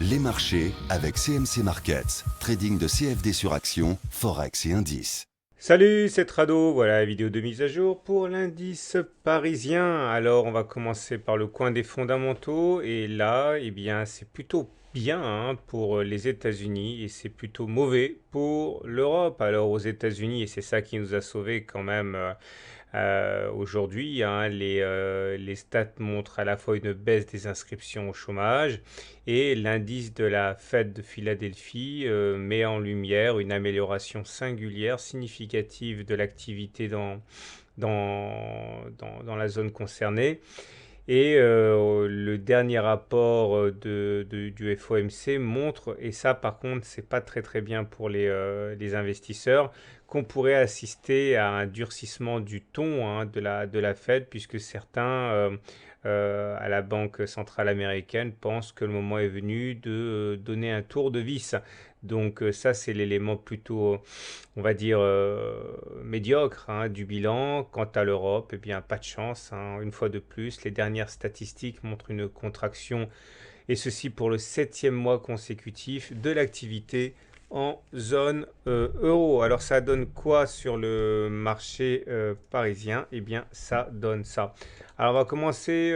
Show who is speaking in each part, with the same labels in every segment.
Speaker 1: Les marchés avec CMC Markets, trading de CFD sur action, Forex et indices.
Speaker 2: Salut, c'est Trado, voilà la vidéo de mise à jour pour l'indice parisien. Alors on va commencer par le coin des fondamentaux et là, eh bien, c'est plutôt bien pour les États-Unis et c'est plutôt mauvais pour l'Europe. Alors aux États-Unis, et c'est ça qui nous a sauvés quand même aujourd'hui, les stats montrent à la fois une baisse des inscriptions au chômage et l'indice de la Fed de Philadelphie met en lumière une amélioration singulière, significative de l'activité dans la zone concernée. Et le dernier rapport du FOMC montre, et ça par contre c'est pas très bien pour les investisseurs, qu'on pourrait assister à un durcissement du ton de la Fed, puisque certains à la Banque centrale américaine pensent que le moment est venu de donner un tour de vis. Donc ça c'est l'élément plutôt, on va dire, médiocre du bilan. Quant à l'Europe, eh bien, pas de chance. Une fois de plus, les dernières statistiques montrent une contraction, et ceci pour le septième mois consécutif de l'activité en zone euro. Alors ça donne quoi sur le marché parisien? Eh bien, ça donne ça. Alors on va commencer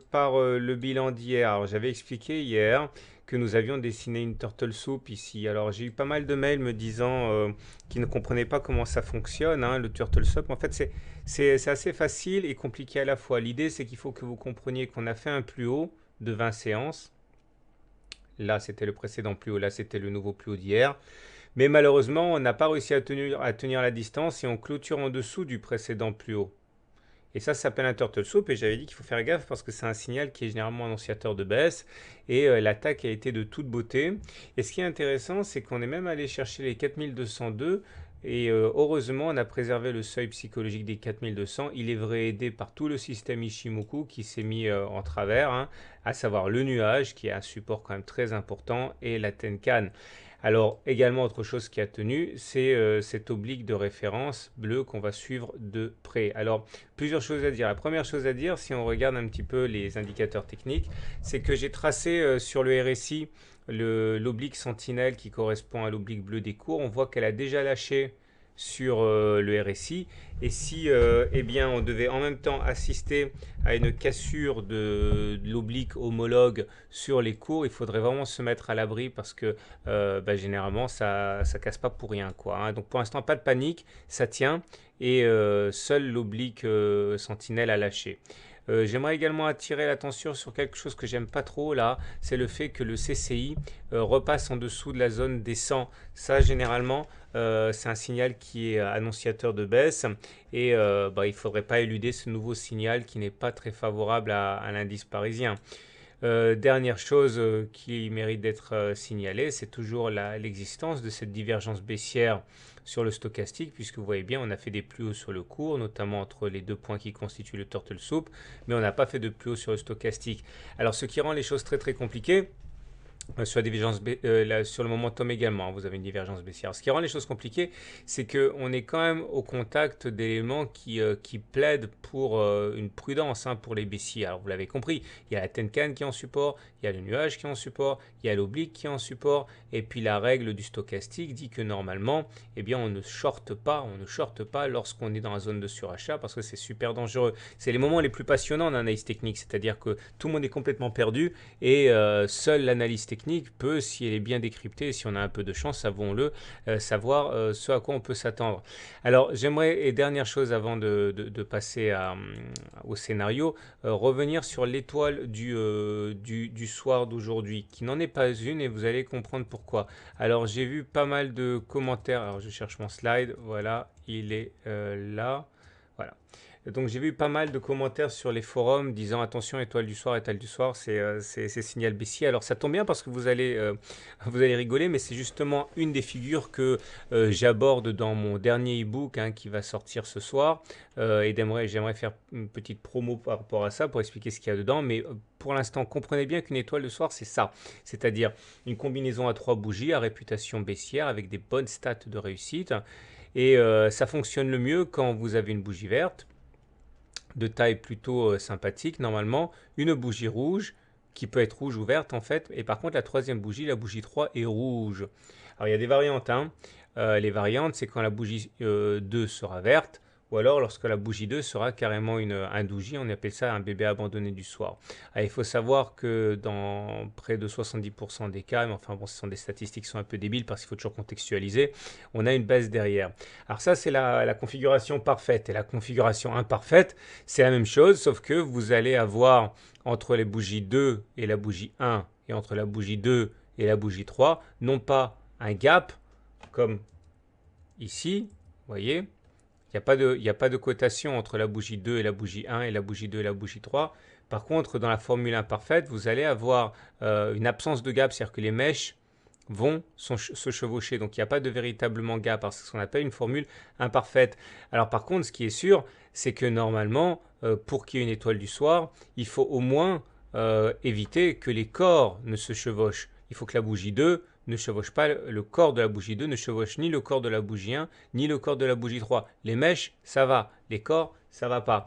Speaker 2: par le bilan d'hier. Alors j'avais expliqué hier que nous avions dessiné une turtle soup ici. Alors j'ai eu pas mal de mails me disant qu'ils ne comprenaient pas comment ça fonctionne, le turtle soup. En fait, c'est assez facile et compliqué à la fois. L'idée, c'est qu'il faut que vous compreniez qu'on a fait un plus haut de 20 séances. Là, c'était le précédent plus haut, là, c'était le nouveau plus haut d'hier. Mais malheureusement, on n'a pas réussi à tenir la distance et on clôture en dessous du précédent plus haut. Et ça s'appelle un turtle soup, et j'avais dit qu'il faut faire gaffe parce que c'est un signal qui est généralement annonciateur de baisse, et l'attaque a été de toute beauté. Et ce qui est intéressant, c'est qu'on est même allé chercher les 4202, et heureusement on a préservé le seuil psychologique des 4200. Il est vrai aidé par tout le système Ishimoku qui s'est mis en travers, à savoir le nuage qui est un support quand même très important, et la Tenkan. Alors également autre chose qui a tenu, c'est cette oblique de référence bleue qu'on va suivre de près. Alors plusieurs choses à dire. La première chose à dire, si on regarde un petit peu les indicateurs techniques, c'est que j'ai tracé sur le RSI l'oblique sentinelle qui correspond à l'oblique bleue des cours. On voit qu'elle a déjà lâché sur le RSI, et si eh bien, on devait en même temps assister à une cassure de l'oblique homologue sur les cours, il faudrait vraiment se mettre à l'abri parce que généralement ça casse pas pour rien quoi. Donc pour l'instant pas de panique, ça tient, et seule l'oblique sentinelle a lâché. J'aimerais également attirer l'attention sur quelque chose que j'aime pas trop là, c'est le fait que le CCI repasse en dessous de la zone des 100. Ça généralement c'est un signal qui est annonciateur de baisse, et il ne faudrait pas éluder ce nouveau signal qui n'est pas très favorable à l'indice parisien. Dernière chose qui mérite d'être signalée, c'est toujours l'existence de cette divergence baissière sur le stochastique, puisque vous voyez bien, on a fait des plus hauts sur le cours, notamment entre les deux points qui constituent le turtle soup, mais on n'a pas fait de plus haut sur le stochastique. Alors ce qui rend les choses très compliquées, sur, sur le momentum également, vous avez une divergence baissière. Ce qui rend les choses compliquées, c'est qu'on est quand même au contact d'éléments qui plaident pour une prudence pour les baissiers. Alors vous l'avez compris, il y a la Tenkan qui est en support, il y a le nuage qui est en support, il y a l'oblique qui est en support, et puis la règle du stochastique dit que normalement, eh bien, on ne shorte pas lorsqu'on est dans la zone de surachat, parce que c'est super dangereux. C'est les moments les plus passionnants d'analyse technique, c'est-à-dire que tout le monde est complètement perdu, et seule l'analyse technique peut, si elle est bien décryptée, si on a un peu de chance, avouons-le, savoir ce à quoi on peut s'attendre. Alors j'aimerais, et dernière chose avant de passer au scénario, revenir sur l'étoile du soir d'aujourd'hui, qui n'en est pas une, et vous allez comprendre pourquoi. Alors j'ai vu pas mal de commentaires, alors je cherche mon slide, voilà, il est là, voilà. Donc j'ai vu pas mal de commentaires sur les forums disant attention, étoile du soir, c'est signal baissier. Alors ça tombe bien parce que vous allez rigoler, mais c'est justement une des figures que j'aborde dans mon dernier e-book qui va sortir ce soir. Et j'aimerais faire une petite promo par rapport à ça pour expliquer ce qu'il y a dedans. Mais pour l'instant, comprenez bien qu'une étoile de soir, c'est ça. C'est-à-dire une combinaison à 3 bougies à réputation baissière avec des bonnes stats de réussite. Et ça fonctionne le mieux quand vous avez une bougie verte de taille plutôt sympathique, normalement, une bougie rouge, qui peut être rouge ou verte en fait. Et par contre, la troisième bougie, la bougie 3, est rouge. Alors, il y a des variantes, hein. Les variantes, c'est quand la bougie 2 sera verte, ou alors lorsque la bougie 2 sera carrément un dougie, on appelle ça un bébé abandonné du soir. Il faut savoir que dans près de 70% des cas, mais enfin bon, ce sont des statistiques qui sont un peu débiles parce qu'il faut toujours contextualiser, on a une baisse derrière. Alors ça, c'est la configuration parfaite. Et la configuration imparfaite, c'est la même chose, sauf que vous allez avoir entre les bougies 2 et la bougie 1, et entre la bougie 2 et la bougie 3, non pas un gap, comme ici, vous voyez, il n'y a pas de cotation entre la bougie 2 et la bougie 1 et la bougie 2 et la bougie 3. Par contre, dans la formule imparfaite, vous allez avoir une absence de gap, c'est-à-dire que les mèches vont se chevaucher. Donc, il n'y a pas de véritablement gap, c'est ce qu'on appelle une formule imparfaite. Alors, par contre, ce qui est sûr, c'est que normalement, pour qu'il y ait une étoile du soir, il faut au moins éviter que les corps ne se chevauchent. Il faut que la bougie 2 ne chevauche pas, le corps de la bougie 2 ne chevauche ni le corps de la bougie 1, ni le corps de la bougie 3. Les mèches, ça va. Les corps, ça va pas.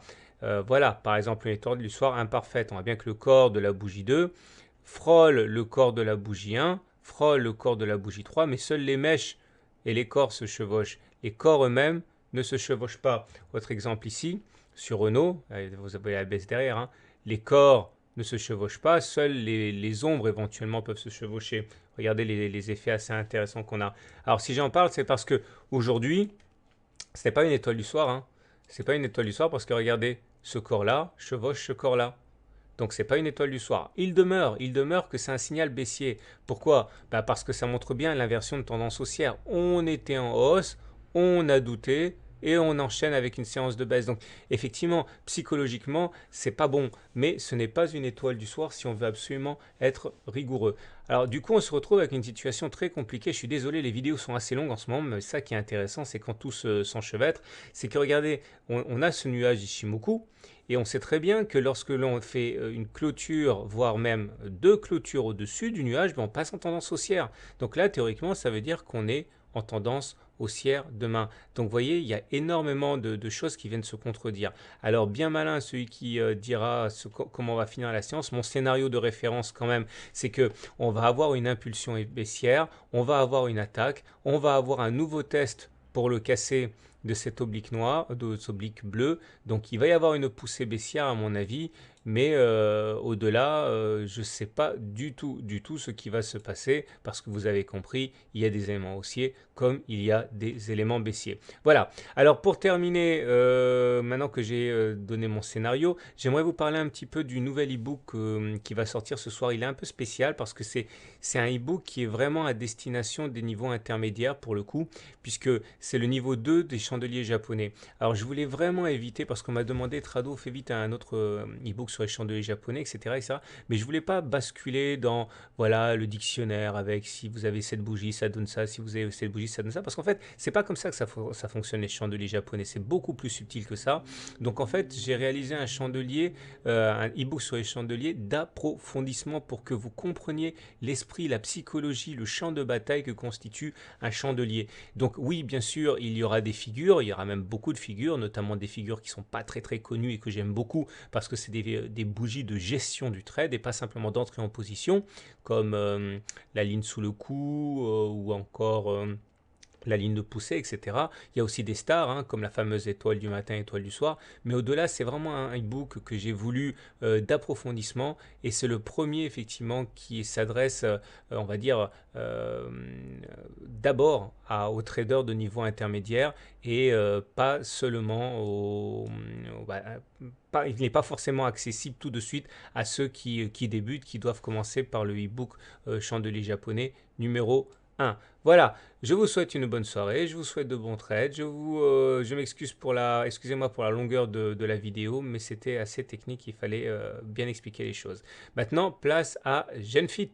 Speaker 2: Voilà, par exemple, une étoile du soir imparfaite. On voit bien que le corps de la bougie 2 frôle le corps de la bougie 1, frôle le corps de la bougie 3, mais seules les mèches et les corps se chevauchent. Les corps eux-mêmes ne se chevauchent pas. Autre exemple ici, sur Renault, vous avez la baisse derrière, hein, les corps ne se chevauchent pas, seules les ombres éventuellement peuvent se chevaucher. Regardez les effets assez intéressants qu'on a. Alors si j'en parle, c'est parce que aujourd'hui, ce n'est pas une étoile du soir. Hein. Ce n'est pas une étoile du soir parce que regardez, ce corps-là chevauche ce corps-là. Donc ce n'est pas une étoile du soir. Il demeure que c'est un signal baissier. Pourquoi? Parce que ça montre bien l'inversion de tendance haussière. On était en hausse, on a douté, et on enchaîne avec une séance de baisse. Donc effectivement, psychologiquement, c'est pas bon, mais ce n'est pas une étoile du soir si on veut absolument être rigoureux. Alors du coup, on se retrouve avec une situation très compliquée. Je suis désolé, les vidéos sont assez longues en ce moment, mais ça qui est intéressant, c'est quand tout s'enchevêtre, c'est que regardez, on a ce nuage Ishimoku, et on sait très bien que lorsque l'on fait une clôture, voire même deux clôtures au-dessus du nuage, on passe en tendance haussière. Donc là, théoriquement, ça veut dire qu'on est en tendance haussière demain. Donc vous voyez, il y a énormément de choses qui viennent se contredire. Alors bien malin celui qui dira comment on va finir la séance. Mon scénario de référence quand même, c'est que on va avoir une impulsion baissière, on va avoir une attaque, on va avoir un nouveau test pour le casser de cet oblique noir, de cet oblique bleu. Donc il va y avoir une poussée baissière à mon avis, mais au-delà, je ne sais pas du tout ce qui va se passer parce que vous avez compris, il y a des éléments haussiers comme il y a des éléments baissiers. Voilà. Alors pour terminer, maintenant que j'ai donné mon scénario, j'aimerais vous parler un petit peu du nouvel e-book qui va sortir ce soir. Il est un peu spécial parce que c'est un e-book qui est vraiment à destination des niveaux intermédiaires pour le coup, puisque c'est le niveau 2 des chandeliers japonais. Alors je voulais vraiment éviter, parce qu'on m'a demandé, Trado, fais vite un autre e-book sur les chandeliers japonais, etc., etc. Mais je voulais pas basculer dans voilà, le dictionnaire avec si vous avez cette bougie, ça donne ça, si vous avez cette bougie, ça donne ça. Parce qu'en fait, c'est pas comme ça que ça fonctionne les chandeliers japonais. C'est beaucoup plus subtil que ça. Donc en fait, j'ai réalisé un chandelier, un e-book sur les chandeliers d'approfondissement pour que vous compreniez l'esprit, la psychologie, le champ de bataille que constitue un chandelier. Donc oui, bien sûr, il y aura des figures, il y aura même beaucoup de figures, notamment des figures qui sont pas très très connues et que j'aime beaucoup parce que c'est des bougies de gestion du trade et pas simplement d'entrée en position, comme la ligne sous le cou ou encore la ligne de poussée, etc. Il y a aussi des stars, hein, comme la fameuse étoile du matin, étoile du soir. Mais au-delà, c'est vraiment un e-book que j'ai voulu d'approfondissement. Et c'est le premier, effectivement, qui s'adresse, on va dire, d'abord aux traders de niveau intermédiaire et pas seulement il n'est pas forcément accessible tout de suite à ceux qui débutent, qui doivent commencer par le e-book Chandelier japonais numéro 1. Voilà, je vous souhaite une bonne soirée, je vous souhaite de bons trades, je m'excuse excusez-moi pour la longueur de la vidéo, mais c'était assez technique, il fallait bien expliquer les choses. Maintenant, place à Genfit.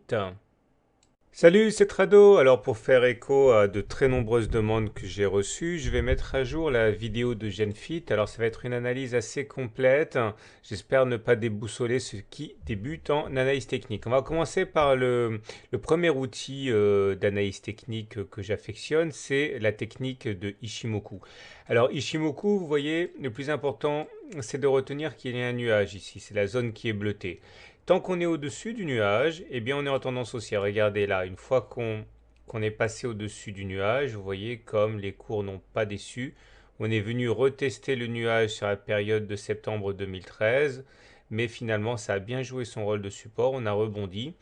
Speaker 2: Salut, c'est Trado. Alors pour faire écho à de très nombreuses demandes que j'ai reçues, je vais mettre à jour la vidéo de Genfit. Alors ça va être une analyse assez complète. J'espère ne pas déboussoler ceux qui débutent en analyse technique. On va commencer par le premier outil d'analyse technique que j'affectionne, c'est la technique de Ishimoku. Alors Ishimoku, vous voyez, le plus important, c'est de retenir qu'il y a un nuage ici. C'est la zone qui est bleutée. Tant qu'on est au-dessus du nuage, eh bien on est en tendance haussière. Regardez là, une fois qu'on est passé au-dessus du nuage, vous voyez comme les cours n'ont pas déçu. On est venu retester le nuage sur la période de septembre 2013, mais finalement ça a bien joué son rôle de support, on a rebondi.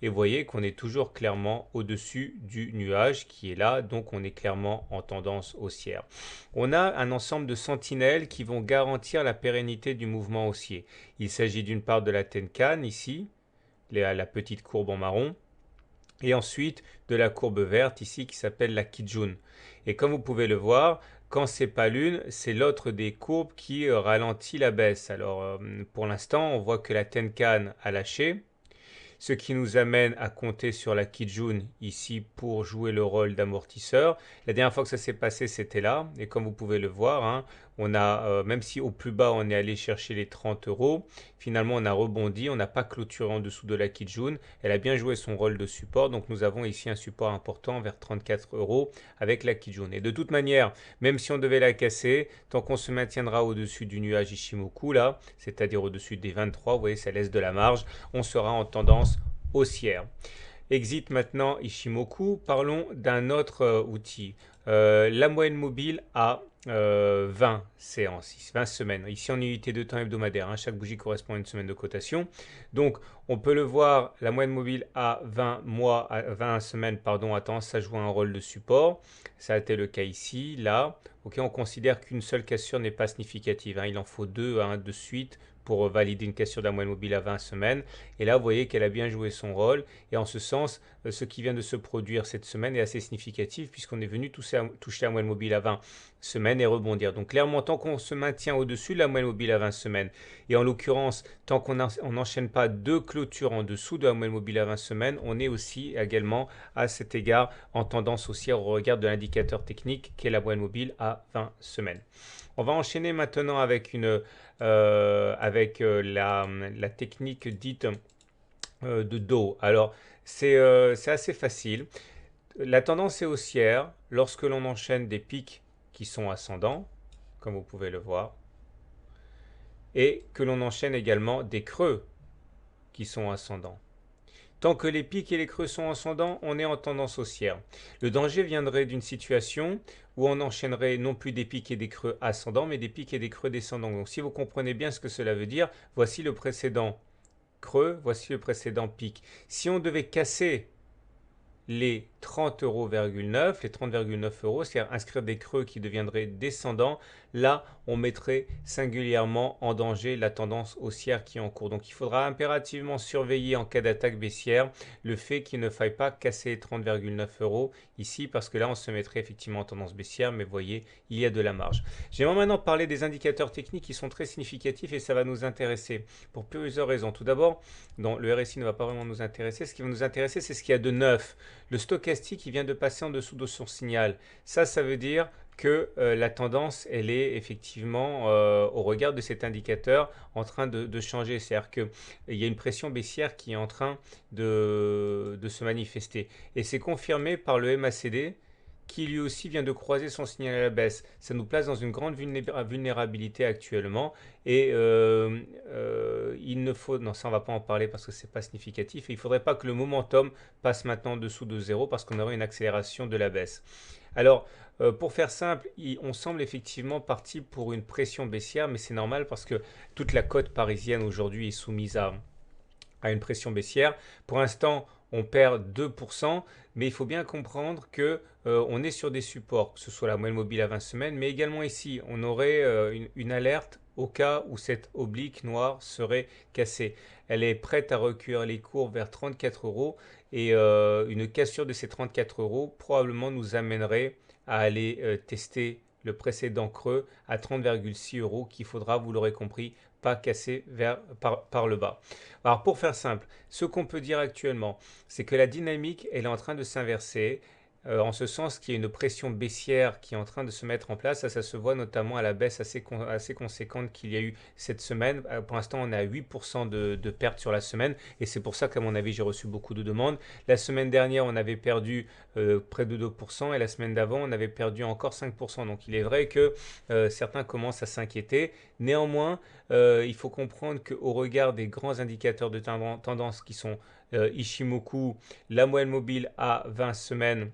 Speaker 2: Et vous voyez qu'on est toujours clairement au-dessus du nuage qui est là, donc on est clairement en tendance haussière. On a un ensemble de sentinelles qui vont garantir la pérennité du mouvement haussier. Il s'agit d'une part de la Tenkan ici, la petite courbe en marron, et ensuite de la courbe verte ici qui s'appelle la Kijun. Et comme vous pouvez le voir, quand c'est pas l'une, c'est l'autre des courbes qui ralentit la baisse. Alors pour l'instant, on voit que la Tenkan a lâché, ce qui nous amène à compter sur la Kijun ici pour jouer le rôle d'amortisseur. La dernière fois que ça s'est passé, c'était là, et comme vous pouvez le voir, hein, on a, même si au plus bas on est allé chercher les 30 euros, finalement on a rebondi, on n'a pas clôturé en dessous de la Kijun, elle a bien joué son rôle de support, donc nous avons ici un support important vers 34 euros avec la Kijun. Et de toute manière, même si on devait la casser, tant qu'on se maintiendra au-dessus du nuage Ishimoku là, c'est-à-dire au-dessus des 23, vous voyez ça laisse de la marge, on sera en tendance haussière. Exit maintenant Ishimoku, parlons d'un autre outil. La moyenne mobile à 20 séances, 20 semaines. Ici en unité de temps hebdomadaire, hein, chaque bougie correspond à une semaine de cotation. Donc on peut le voir, la moyenne mobile à 20 mois, à 20 semaines, pardon, a tendance à jouer un rôle de support. Ça a été le cas ici, là. Ok, on considère qu'une seule cassure n'est pas significative, hein, il en faut deux hein, de suite pour valider une cassure de la moyenne mobile à 20 semaines. Et là, vous voyez qu'elle a bien joué son rôle. Et en ce sens, ce qui vient de se produire cette semaine est assez significatif puisqu'on est venu toucher la moyenne mobile à 20 semaines et rebondir. Donc clairement, tant qu'on se maintient au-dessus de la moyenne mobile à 20 semaines, et en l'occurrence, tant qu'on n'enchaîne pas deux clôtures en dessous de la moyenne mobile à 20 semaines, on est aussi également à cet égard en tendance haussière au regard de l'indicateur technique qui est la moyenne mobile à 20 semaines. On va enchaîner maintenant avec la technique dite de dos. Alors, c'est assez facile. La tendance est haussière lorsque l'on enchaîne des pics qui sont ascendants, comme vous pouvez le voir, et que l'on enchaîne également des creux qui sont ascendants. Tant que les pics et les creux sont ascendants, on est en tendance haussière. Le danger viendrait d'une situation où on enchaînerait non plus des pics et des creux ascendants, mais des pics et des creux descendants. Donc si vous comprenez bien ce que cela veut dire, voici le précédent creux, voici le précédent pic. Si on devait casser les 30,9 euros, les 30,9 euros, c'est-à-dire inscrire des creux qui deviendraient descendants, là, on mettrait singulièrement en danger la tendance haussière qui est en cours. Donc, il faudra impérativement surveiller en cas d'attaque baissière le fait qu'il ne faille pas casser les 30,9 euros ici, parce que là, on se mettrait effectivement en tendance baissière, mais vous voyez, il y a de la marge. J'aimerais maintenant parler des indicateurs techniques qui sont très significatifs et ça va nous intéresser pour plusieurs raisons. Tout d'abord, le RSI ne va pas vraiment nous intéresser. Ce qui va nous intéresser, c'est ce qu'il y a de neuf. Le stochastique qui vient de passer en dessous de son signal. Ça veut dire que la tendance, elle est effectivement, au regard de cet indicateur, en train de changer. C'est-à-dire qu'il y a une pression baissière qui est en train de se manifester. Et c'est confirmé par le MACD qui lui aussi vient de croiser son signal à la baisse. Ça nous place dans une grande vulnérabilité actuellement et il ne faut, non ça on va pas en parler parce que c'est pas significatif et il faudrait pas que le momentum passe maintenant en dessous de zéro parce qu'on aurait une accélération de la baisse. Alors pour faire simple, on semble effectivement parti pour une pression baissière mais c'est normal parce que toute la côte parisienne aujourd'hui est soumise à une pression baissière. Pour l'instant, on perd 2%, mais il faut bien comprendre que on est sur des supports, que ce soit la moyenne mobile à 20 semaines, mais également ici, on aurait une alerte au cas où cette oblique noire serait cassée. Elle est prête à recueillir les cours vers 34 euros et une cassure de ces 34 euros probablement nous amènerait à aller tester le précédent creux à 30,6 euros qu'il faudra, vous l'aurez compris, pas casser par le bas. Alors pour faire simple, ce qu'on peut dire actuellement, c'est que la dynamique elle est en train de s'inverser. en ce sens qu'il y a une pression baissière qui est en train de se mettre en place. Ça se voit notamment à la baisse assez conséquente qu'il y a eu cette semaine. Pour l'instant, on est à 8% de pertes sur la semaine et c'est pour ça qu'à mon avis, j'ai reçu beaucoup de demandes. La semaine dernière, on avait perdu près de 2% et la semaine d'avant, on avait perdu encore 5%. Donc il est vrai que certains commencent à s'inquiéter. Néanmoins, il faut comprendre qu'au regard des grands indicateurs de tendance qui sont Ishimoku, la moyenne mobile à 20 semaines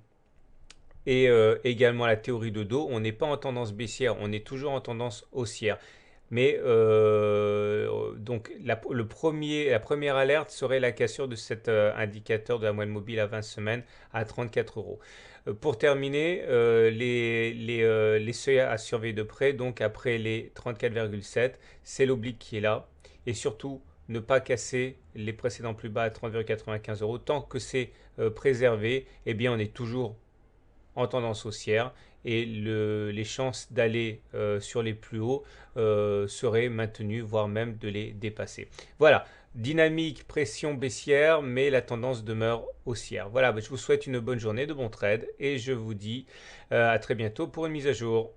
Speaker 2: et également la théorie de dos, on n'est pas en tendance baissière, on est toujours en tendance haussière. Mais donc la première alerte serait la cassure de cet indicateur de la moyenne mobile à 20 semaines à 34 euros. Pour terminer, les seuils à surveiller de près, donc après les 34,7, c'est l'oblique qui est là. Et surtout, ne pas casser les précédents plus bas à 30,95 euros. Tant que c'est préservé, eh bien on est toujours en tendance haussière et les chances d'aller sur les plus hauts seraient maintenues, voire même de les dépasser. Voilà, dynamique, pression baissière, mais la tendance demeure haussière. Voilà, je vous souhaite une bonne journée, de bons trades et je vous dis à très bientôt pour une mise à jour.